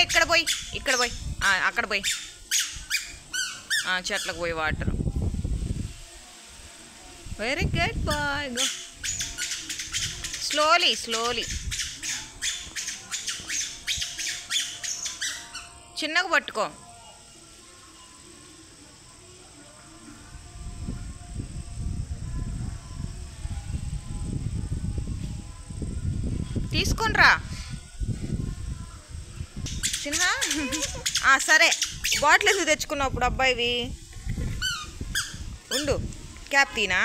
ఇక్కడ పోయి అక్కడ పోయి చెట్లకు పోయి water. Very good boy. Go slowly చిన్నగా పట్టుకో. తీసుకొని రా చిన్న. సరే బాటిల్ ఎందుకు తెచ్చుకున్నప్పుడు అబ్బాయివి ఉండు. క్యాప్ తీనా.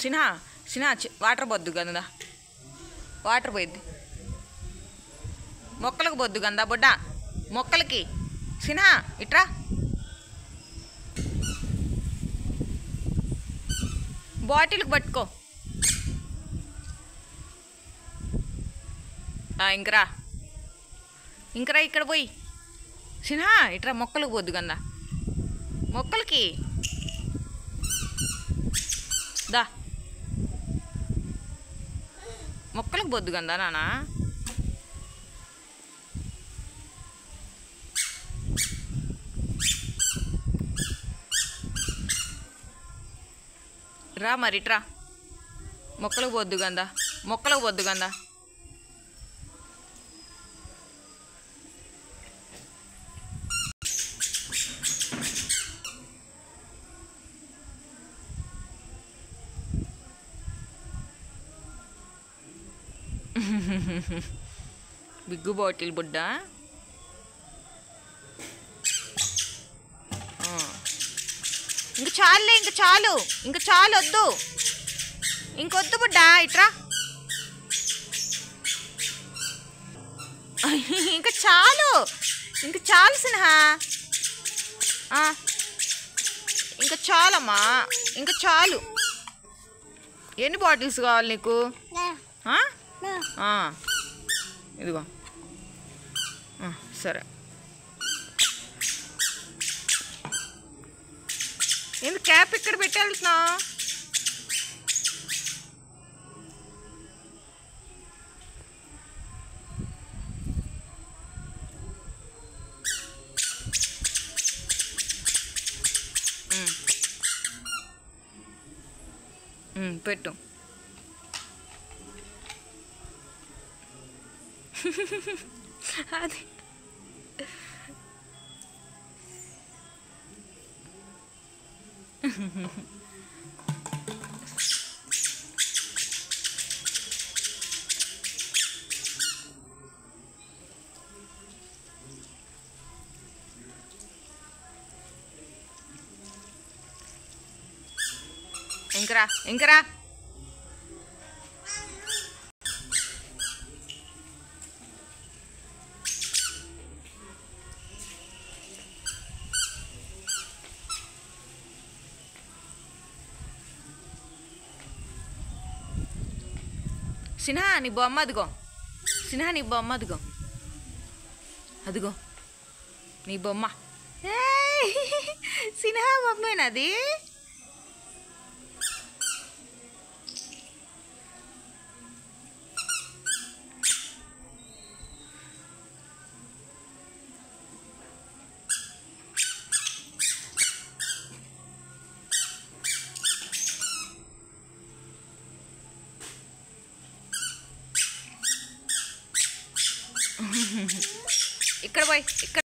సిన్హా వాటర్ బొద్దు గందా. వాటర్ పోయిద్ది. మొక్కలకు బొద్దు గందా బొడ్డా. మొక్కలకి సిన్హా ఇట్రా. బాటిల్కి పట్టుకో. ఇంకరా ఇక్కడ పోయి సిన్హా ఇట్రా. మొక్కలకు బొద్దు గందా. మొక్కలకి దా. మొక్కలకు బొద్దు గందా నానా. రా మరి ఇట్రా. మొక్కలకు బొద్దు గందా. బిగ్గు బాటిల్ బుడ్డ. ఇంక చాలు వద్దు. ఇంకొద్దు బుడ్డ ఇట్రా. ఇంక చాలు సిన్హా. ఇంక చాలమ్మా. ఇంక చాలు. ఎన్ని బాటిల్స్ కావాలి నీకు? ఇదిగో. సరే. ఎందుకు క్యాప్ ఇక్కడ పెట్టి వెళ్తున్నావు? పెట్టు. అది ఇంకరా. సిన్హా నీ బొమ్మ అదిగో. అదిగో నీ బొమ్మ. సిన్హా బొమ్మేనది. ఇక్కడ పోయి